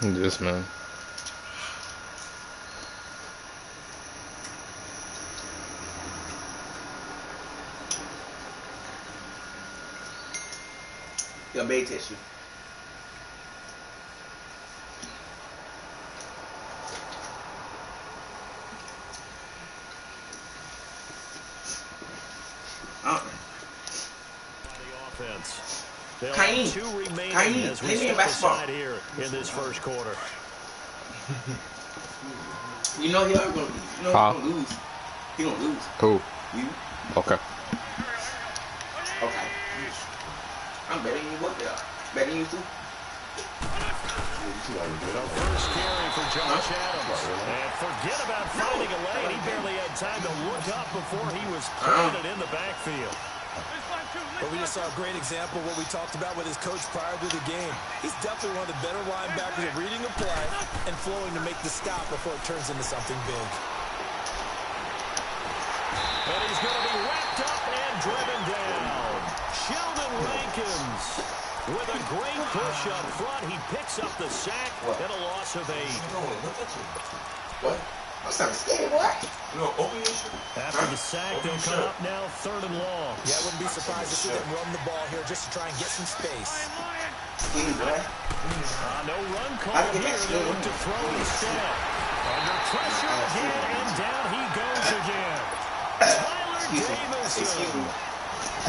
This man. Your baby tissue. Kaini, Kaini, basketball here in this first quarter. You know he's gonna, he's gonna lose. He gonna lose. Who? You. Okay. Okay. I'm betting you what they are. Betting you too. First carry for Josh Adams. And forget about finding a lane. He barely had time to look up before he was planted in the backfield. But we just saw a great example of what we talked about with his coach prior to the game. He's definitely one of the better linebackers at reading a play and flowing to make the stop before it turns into something big. And he's going to be wrapped up and driven down. Sheldon Rankins with a great push up front. He picks up the sack and a loss of 8. What? I'm so scared, what? No, open your shit. After the sack, they'll come up now 3rd and long. Yeah, I wouldn't be surprised to see them run the ball here just to try and get some space. No run call here. They look to throw instead. Under pressure again, and down he goes again. Tyler Davison.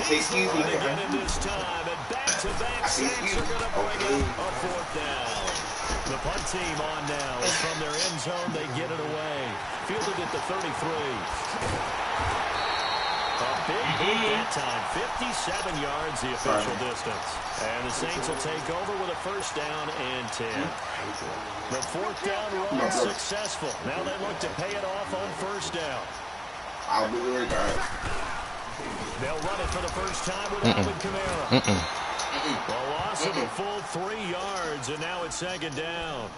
He's throwing again in this time, and back-to-back sacks are going to bring up a 4th down. The punt team on now, and from their end zone, they get it away. Fielded at the 33. A big hit that time, 57 yards the official distance. And the Saints will take over with a 1st down and 10. The 4th down run successful. Now they look to pay it off on 1st down. I'll be really bad. They'll run it for the first time with Alvin Kamara. A loss of a full 3 yards, and now it's 2nd down.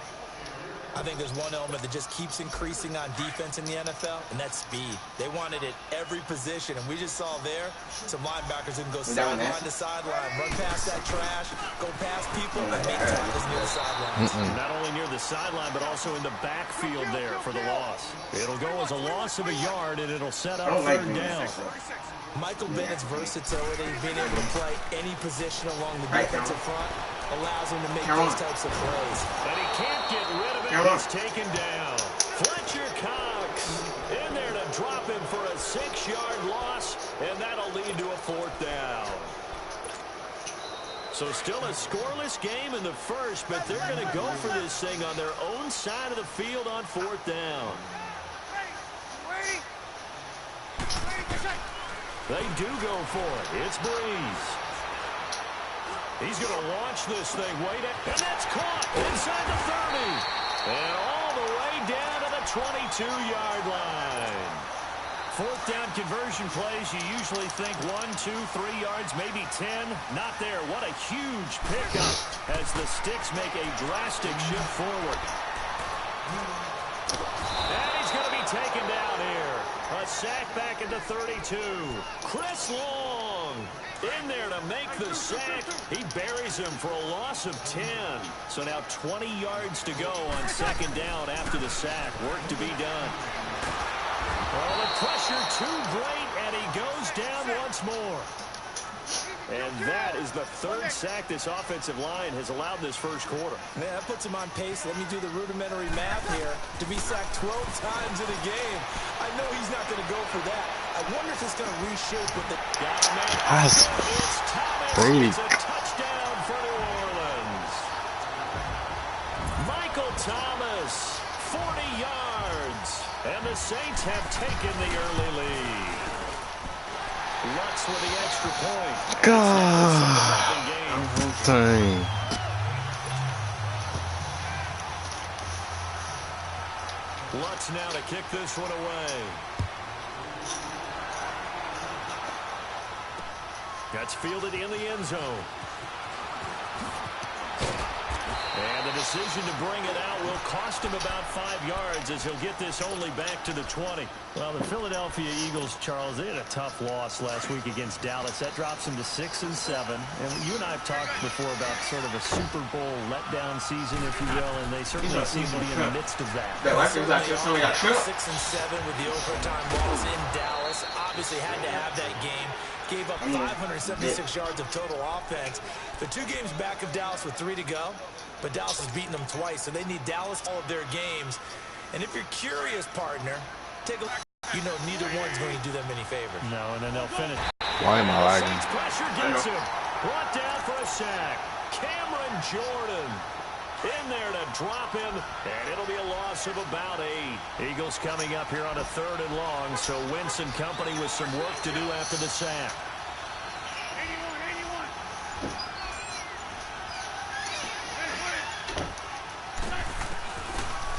I think there's one element that just keeps increasing on defense in the NFL, and that's speed. They want it at every position, and we just saw there some linebackers who can go sideline to sideline, run past that trash, go past people, and make tackles near the sidelines. Not only near the sideline, but also in the backfield there for the loss. It'll go as a loss of a yard, and it'll set up 3rd down. Michael Bennett's versatility, being able to play any position along the defensive front, allows him to make those types of plays. And he can't get rid of it. He's taken down. Fletcher Cox in there to drop him for a 6-yard loss, and that'll lead to a 4th down. So still a scoreless game in the first, but they're going to go for this thing on their own side of the field on 4th down. They do go for it. It's Breeze. He's going to launch this thing way down. And that's caught inside the 30. And all the way down to the 22-yard line. 4th down conversion plays, you usually think 1, 2, 3 yards, maybe 10. Not there. What a huge pickup as the Sticks make a drastic shift forward. And he's going to be taken down here. A sack back at the 32. Chris Long in there to make the sack. He buries him for a loss of 10. So now 20 yards to go on 2nd down after the sack. Work to be done. Oh, the pressure too great, and he goes down once more. And that is the 3rd sack this offensive line has allowed this first quarter. Man, that puts him on pace. Let me do the rudimentary math here. To be sacked 12 times in a game, I know he's not going to go for that. I wonder if it's going to reshape with the... It's It's a touchdown for New Orleans. Michael Thomas, 40 yards. And the Saints have taken the early lead. Lutz with the extra point. God. Dang. Lutz now to kick this one away. That's fielded in the end zone. And the decision to bring it out will cost him about 5 yards as he'll get this only back to the 20. Well, the Philadelphia Eagles, Charles, they had a tough loss last week against Dallas. That drops them to 6-7. And you and I have talked before about sort of a Super Bowl letdown season, if you will, and they certainly seem to be in the midst of that. 6-7 with the overtime loss in Dallas. Obviously had to have that game. Gave up 576 yards of total offense. The 2 games back of Dallas with 3 to go. But Dallas has beaten them twice, so they need Dallas all of their games. And if you're curious, partner, take a look. You know neither one's going to do them any favors. No, and then they'll finish. Why am I lagging? Pressure gets him. Brought down for a sack. Cameron Jordan in there to drop him, and it'll be a loss of about 8. Eagles coming up here on a 3rd and long, so Wentz and company with some work to do after the sack.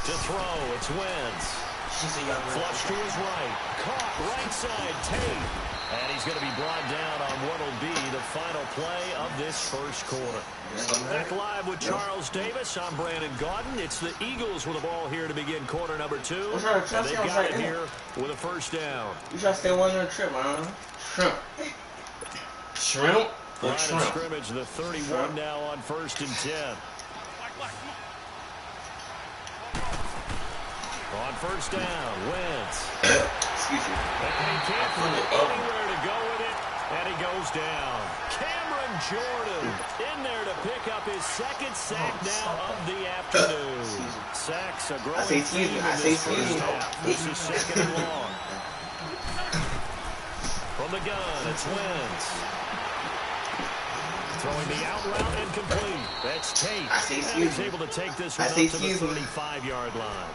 To throw, it's Wentz. Flush to his right. Caught right side, Tate. And he's going to be brought down on what will be the final play of this first quarter. Back live with Charles Davis. I'm Brandon Gaudin. It's the Eagles with the ball here to begin quarter number 2. And they've got it here with a first down. You try to stay one on the trip, man. Shrimp. Shrimp? Line of scrimmage, the 31 now on 1st and 10. On first down, Wentz. Excuse me. And he can't find anywhere to go with it, and he goes down. Cameron Jordan in there to pick up his 2nd sack now of the afternoon. Sacks a growing theme in this first half. This is 2nd and long. From the gun, it's Wentz. Throwing the out route and complete. That's Tate. And he's able to take this one up to the 35-yard line.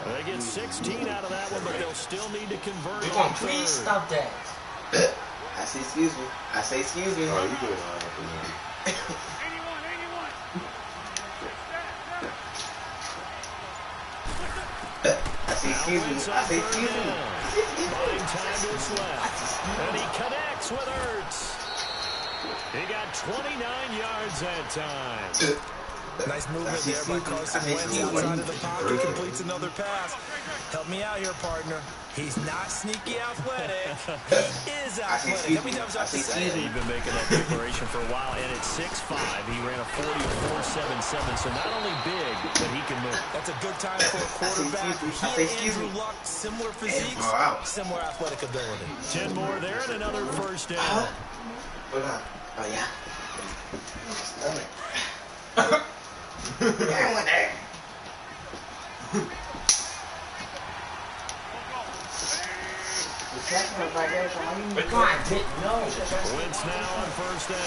They get 16 out of that one, but they'll still need to convert on 3rd. Please stop that. I say excuse me. I say excuse me. Oh, you good. I say excuse me. I say excuse me. Buying time to his left. And he connects with Ertz. He got 29 yards that time. Nice movement there by Carson Wentz outside of the pocket. Completes another pass. Help me out here, partner. He's not sneaky athletic. He is athletic. How many times have to say it? He's been making that declaration for a while, and at 6'5", he ran a 40.477, so not only big, but he can move. That's a good time for a quarterback. He and Andrew Luck, similar physiques, similar athletic ability. 10 more there and another first down. Oh, yeah. Wentz now on first down.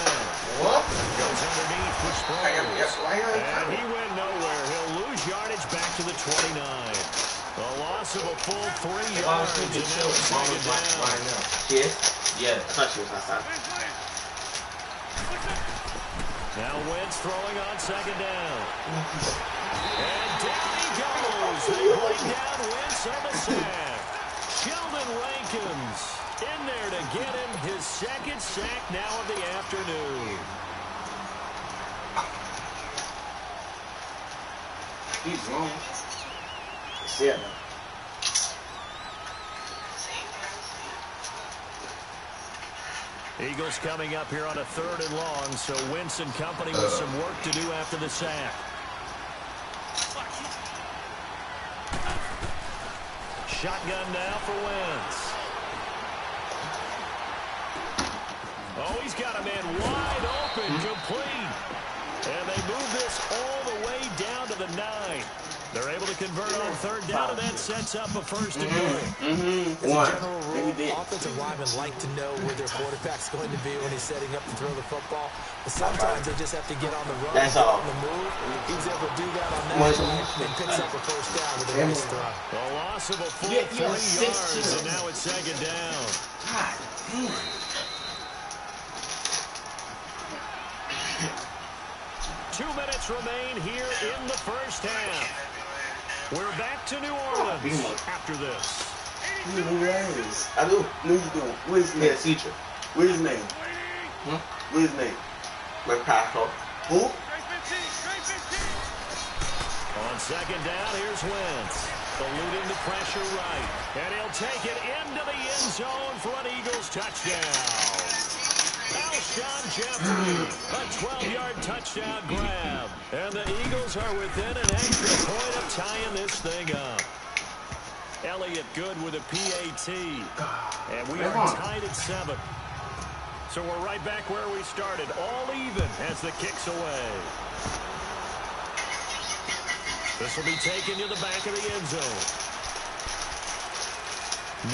What? Goes underneath for Sproles. And he went nowhere. He'll lose yardage back to the 29. A loss of a full 3 yards. And now it's 2nd down. Yeah, I thought she was outside. Now Wentz throwing on 2nd down. And down he goes. They bring down Wentz on the sack. Sheldon Rankins in there to get him his 2nd sack now of the afternoon. He's wrong. See it. Eagles coming up here on a 3rd and long, so Wentz and company with some work to do after the sack. Shotgun now for Wentz. Oh, he's got a man wide open, complete. And they move this all the way down to the 9. They're able to convert on 3rd down, and that sets up a 1st and goal. As a general rule, offensive linemen like to know where their quarterback's going to be when he's setting up to throw the football. But sometimes they just have to get on the run, on the move. He was able to do that on that play and picks up a 1st down with a nice throw. A loss of a full 3 yards, and now it's 2nd down. God damn. 2 minutes remain here in the first half. We're back to New Orleans after this. You know who that is? I do. What is his name? Teacher. What is his name? What is his name? My pastor. Who? On second down, here's Wentz. Eluding the pressure right. And he'll take it into the end zone for an Eagles touchdown. Alshon Jeffrey, a 12-yard touchdown grab. And the Eagles are within an extra point of tying this thing up. Elliott good with a PAT. And we are tied at 7. So we're right back where we started, all even as the kick's away. This will be taken to the back of the end zone.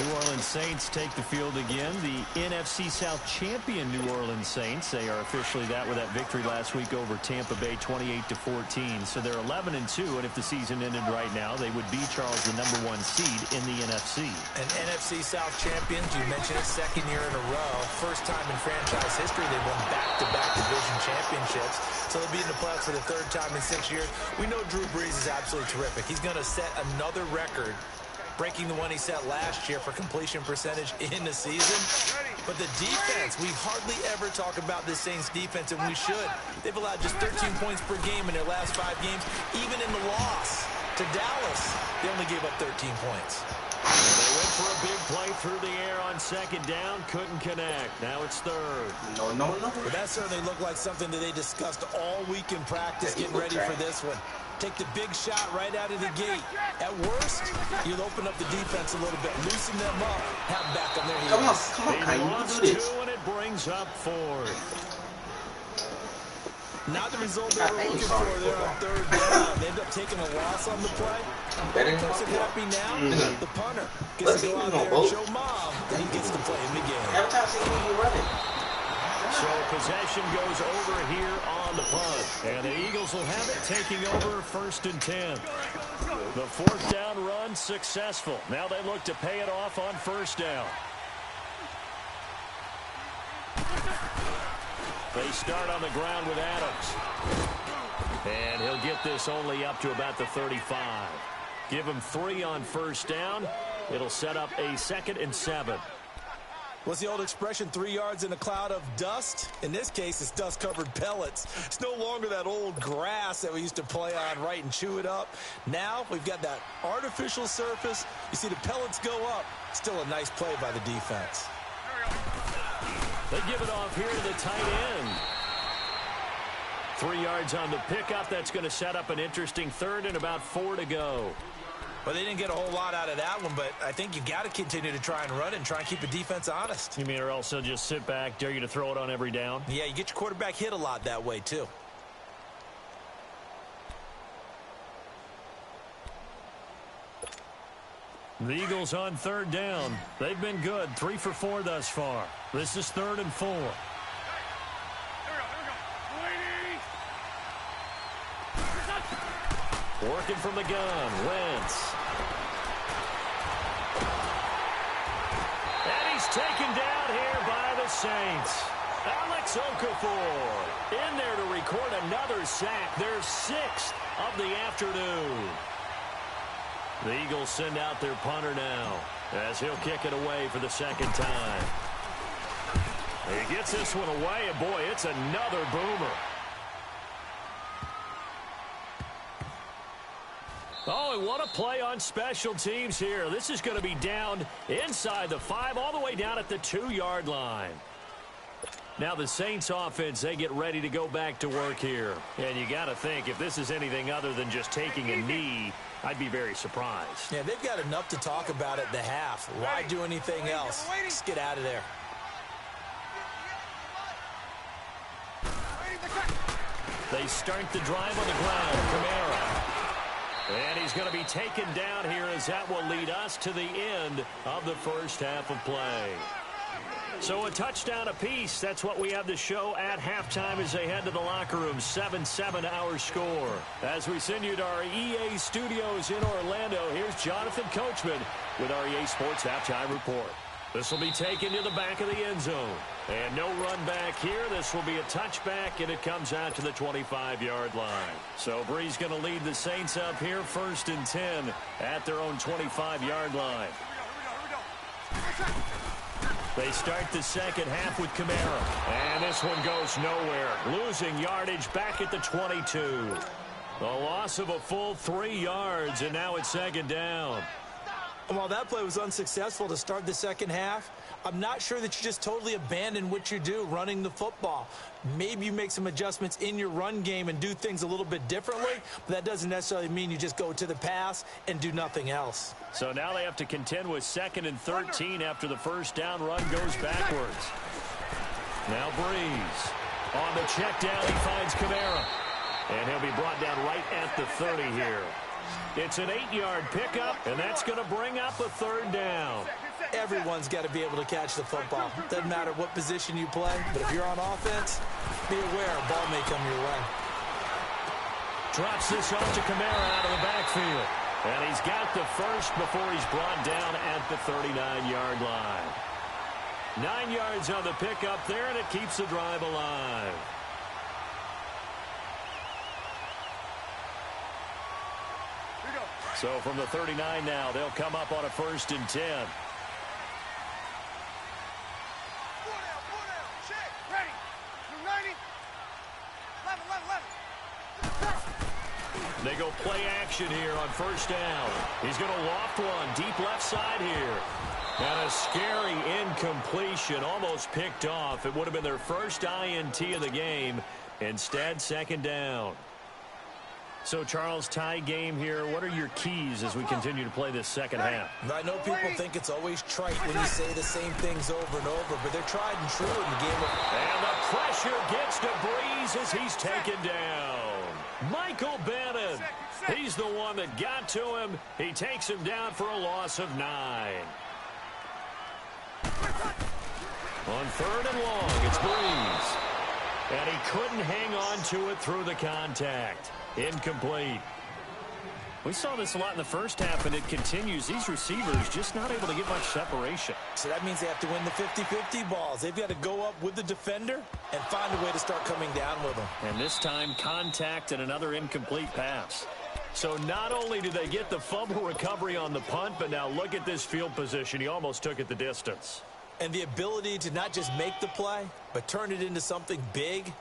New Orleans Saints take the field again. The NFC South champion New Orleans Saints. They are officially that with that victory last week over Tampa Bay 28-14. So they're 11-2, and if the season ended right now, they would be, Charles, the #1 seed in the NFC. And NFC South champions, you mentioned it, second year in a row. First time in franchise history they've won back-to-back division championships. So they'll be in the playoffs for the third time in 6 years. We know Drew Brees is absolutely terrific. He's going to set another record, breaking the one he set last year for completion percentage in the season. But the defense, we hardly ever talk about this Saints defense, and we should. They've allowed just 13 points per game in their last 5 games. Even in the loss to Dallas, they only gave up 13 points. They went for a big play through the air on second down. Couldn't connect. Now it's third. No. But that certainly looked like something that they discussed all week in practice, getting ready for this one. Take the big shot right out of the gate. At worst, you'll open up the defense a little bit, loosen them up, have them back on their heels. Come on, They you lost can do this. 2, and it brings up 4th. Not the result they were looking for there on third down. They end up taking a loss on the play. Person happy now, the punter gets to go out there and show Mom that he gets to play in the game. Every time I see you running. So possession goes over here on the punt. And the Eagles will have it, taking over 1st and 10. The 4th down run successful. Now they look to pay it off on 1st down. They start on the ground with Adams. And he'll get this only up to about the 35. Give him 3 on 1st down. It'll set up a 2nd and 7. What's the old expression, 3 yards in a cloud of dust? In this case, it's dust-covered pellets. It's no longer that old grass that we used to play on, right, and chew it up. Now we've got that artificial surface. You see the pellets go up. Still a nice play by the defense. They give it off here to the tight end. 3 yards on the pickup. That's going to set up an interesting 3rd and about 4 to go. Well, they didn't get a whole lot out of that one, but I think you got to continue to try and run it and try and keep the defense honest. You mean or else they'll just sit back, dare you to throw it on every down? Yeah, you get your quarterback hit a lot that way, too. The Eagles on 3rd down. They've been good, 3 for 4 thus far. This is 3rd and 4. Working from the gun, Wentz. And he's taken down here by the Saints. Alex Okafor in there to record another sack. Their 6th of the afternoon. The Eagles send out their punter now as he'll kick it away for the 2nd time. He gets this one away, and boy, it's another boomer. Oh, and what a play on special teams here. This is going to be down inside the 5, all the way down at the 2-yard line. Now the Saints offense, they get ready to go back to work here. And you got to think, if this is anything other than just taking a knee, I'd be very surprised. Yeah, they've got enough to talk about at the half. Why do anything else? Just get out of there. They start the drive on the ground. Kamara. And he's going to be taken down here as that will lead us to the end of the 1st half of play. So a touchdown apiece. That's what we have to show at halftime as they head to the locker room. 7-7 our score. As we send you to our EA studios in Orlando, here's Jonathan Coachman with our EA Sports Halftime Report. This will be taken to the back of the end zone. And no run back here. This will be a touchback, and it comes out to the 25-yard line. So Brees going to lead the Saints up here, 1st and 10 at their own 25-yard line. They start the 2nd half with Kamara. And this one goes nowhere. Losing yardage back at the 22. A loss of a full 3 yards, and now it's second down. And while that play was unsuccessful to start the second half, I'm not sure that you just totally abandon what you do, running the football. Maybe you make some adjustments in your run game and do things a little bit differently, but that doesn't necessarily mean you just go to the pass and do nothing else. So now they have to contend with 2nd and 13 after the first down run goes backwards. Now Breeze. On the check down, he finds Kamara. And he'll be brought down right at the 30 here. It's an 8-yard pickup, and that's going to bring up a 3rd down. Everyone's got to be able to catch the football. Doesn't matter what position you play, but if you're on offense, be aware a ball may come your way. Drops this off to Kamara out of the backfield. And he's got the first before he's brought down at the 39-yard line. 9 yards on the pickup there, and it keeps the drive alive. So from the 39 now, they'll come up on a 1st and 10. They go play action here on 1st down. He's going to loft one deep left side here. And a scary incompletion, almost picked off. It would have been their first INT of the game. Instead, 2nd down. So, Charles, tie game here. What are your keys as we continue to play this second half? I know people think it's always trite when you say the same things over and over, but they're tried and true in the game. And the pressure gets to Breeze as he's taken down. Michael Bannon. He's the one that got to him. He takes him down for a loss of 9. On 3rd and long, it's Breeze. And he couldn't hang on to it through the contact. Incomplete. We saw this a lot in the first half, and it continues. These receivers just not able to get much separation. So that means they have to win the 50-50 balls. They've got to go up with the defender and find a way to start coming down with them. And this time, contact and another incomplete pass. So not only do they get the fumble recovery on the punt, but now look at this field position. He almost took it the distance. And the ability to not just make the play, but turn it into something big,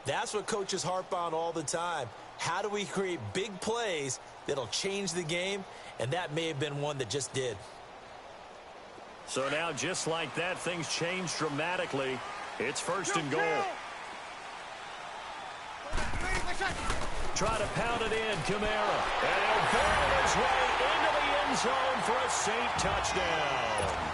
that's what coaches harp on all the time. How do we create big plays that'll change the game? And that may have been one that just did. So now, just like that, things change dramatically. It's 1st and goal. Try to pound it in, Kamara. And he'll barrel his way into the end zone for a Saint touchdown.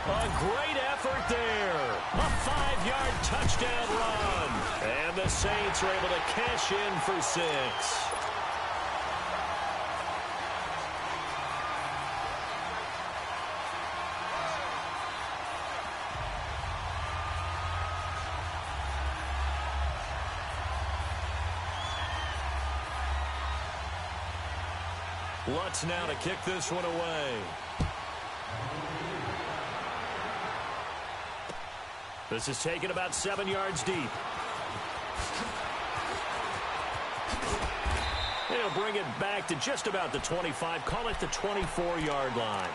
A great effort there. A 5-yard touchdown run. And the Saints are able to cash in for 6. Lutz now to kick this one away. This is taken about 7 yards deep. They'll bring it back to just about the 25. Call it the 24-yard line.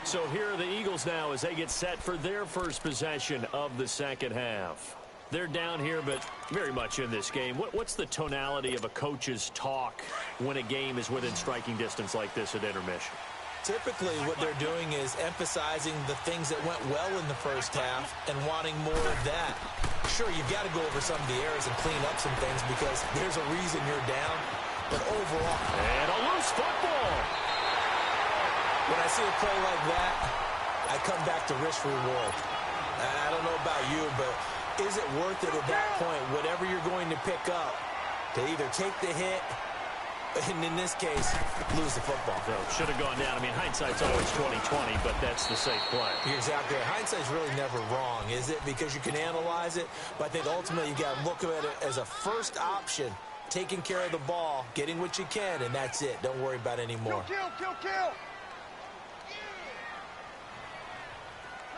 So here are the Eagles now as they get set for their first possession of the second half. They're down here, but very much in this game. What's the tonality of a coach's talk when a game is within striking distance like this at intermission? Typically, what they're doing is emphasizing the things that went well in the first half and wanting more of that. Sure, you've got to go over some of the errors and clean up some things because there's a reason you're down. But overall... And a loose football! When I see a play like that, I come back to risk-reward. I don't know about you, but is it worth it at that point, whatever you're going to pick up, to either take the hit, and in this case, lose the football? So should have gone down. I mean, hindsight's always 20/20, but that's the safe play. You're exactly right. Hindsight's really never wrong, is it? Because you can analyze it, but I think ultimately you got to look at it as a first option, taking care of the ball, getting what you can, and that's it. Don't worry about any more. Kill.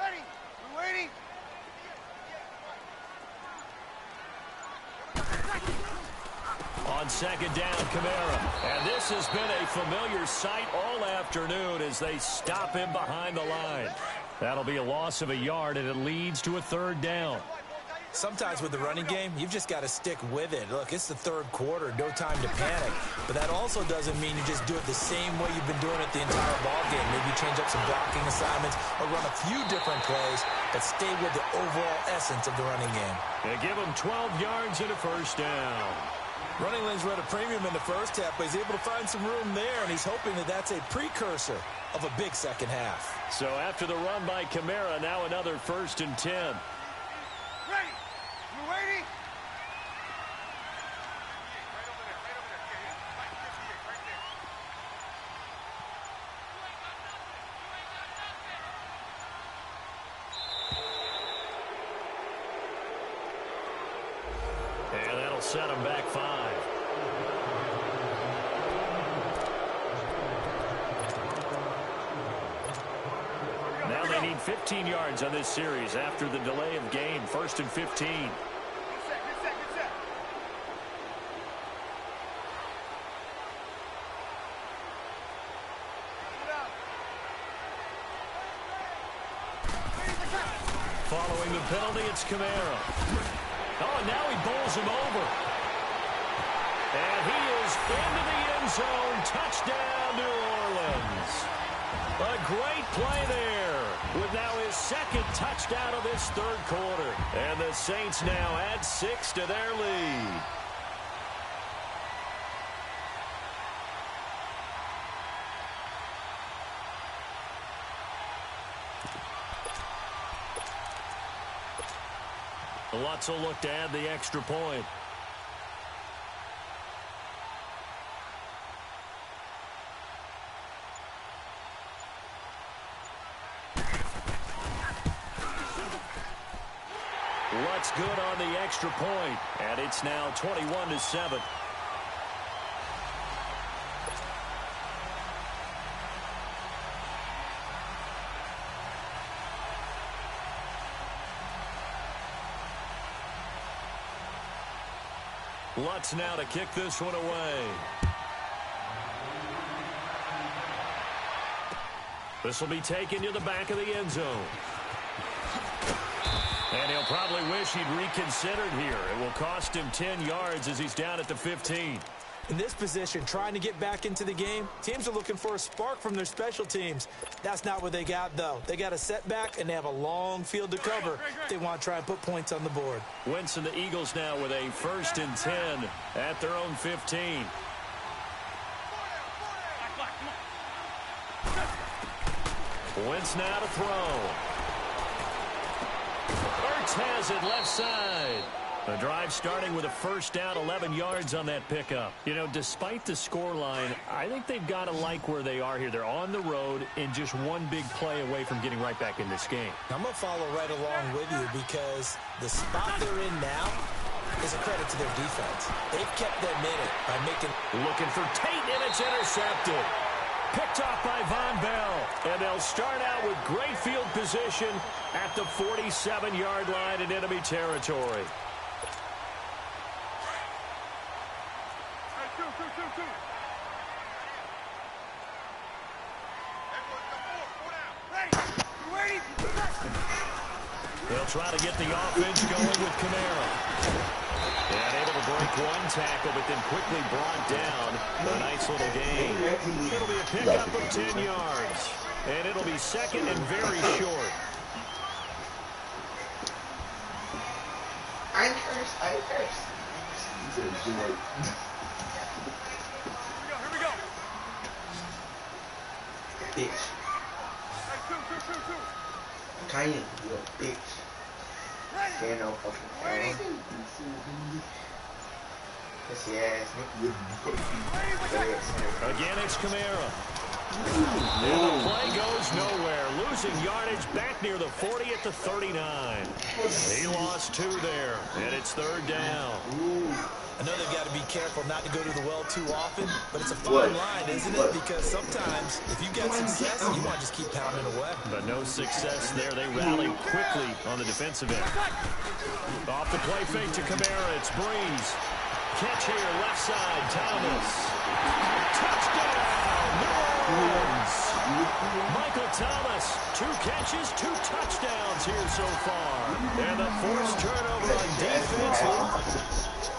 Ready. We're waiting. On second down, Kamara. And this has been a familiar sight all afternoon as they stop him behind the line. That'll be a loss of a yard, and it leads to a third down. Sometimes with the running game, you've just got to stick with it. Look, it's the third quarter, no time to panic. But that also doesn't mean you just do it the same way you've been doing it the entire ball game. Maybe change up some blocking assignments or run a few different plays, but stay with the overall essence of the running game. They give him 12 yards and a first down. Running lanes were at a premium in the first half, but he's able to find some room there, and he's hoping that that's a precursor of a big second half. So after the run by Kamara, now another 1st and 10. Ready? You ready? And that'll set him back 5. Now they need 15 yards on this series after the delay of game. 1st and 15. Get set, get set, get set. Following the penalty, it's Kamara. Oh, and now he bowls him over. And he is into the end zone. Touchdown, New Orleans. A great play there with now his 2nd touchdown of this 3rd quarter. And the Saints now add 6 to their lead. Lutz will look to add the extra point. Lutz good on the extra point, and it's now 21-7. Lutz now to kick this one away. This will be taken to the back of the end zone. And he'll probably wish he'd reconsidered here. It will cost him 10 yards as he's down at the 15. In this position, trying to get back into the game, teams are looking for a spark from their special teams. That's not what they got, though. They got a setback, and they have a long field to cover if they want to try and put points on the board. Wentz and the Eagles now with a 1st and 10 at their own 15. Wentz now to throw. Ertz has it left side. The drive starting with a 1st down, 11 yards on that pickup. You know, despite the scoreline, I think they've got to like where they are here. They're on the road and just one big play away from getting right back in this game. I'm going to follow right along with you because the spot they're in now is a credit to their defense. They've kept them in it by making... Looking for Tate, and it's intercepted. Picked off by Von Bell. And they'll start out with great field position at the 47-yard line in enemy territory. They'll try to get the offense going with Kamara. And able to break one tackle, but then quickly brought down. A nice little gain. It'll be a pickup of 10 yards. And it'll be 2nd and very short. I curse. Here we go. Bitch. Kanye, you a bitch. Can't no fucking phone. Pussy ass nigga. Again, it's Kamara. And the play goes nowhere. Losing yardage back near the 40 at the 39. He lost 2 there, and it's 3rd down. I know they've got to be careful not to go to the well too often, but it's a fine line, isn't it? Because sometimes if you get success, you want to just keep pounding away. But no success there. They rally quickly on the defensive end. Off the play fake to Kamara. It's Breeze. Catch here, left side, Thomas. Touchdown, New Orleans. Michael Thomas, 2 catches, 2 touchdowns here so far. And a forced turnover on defense.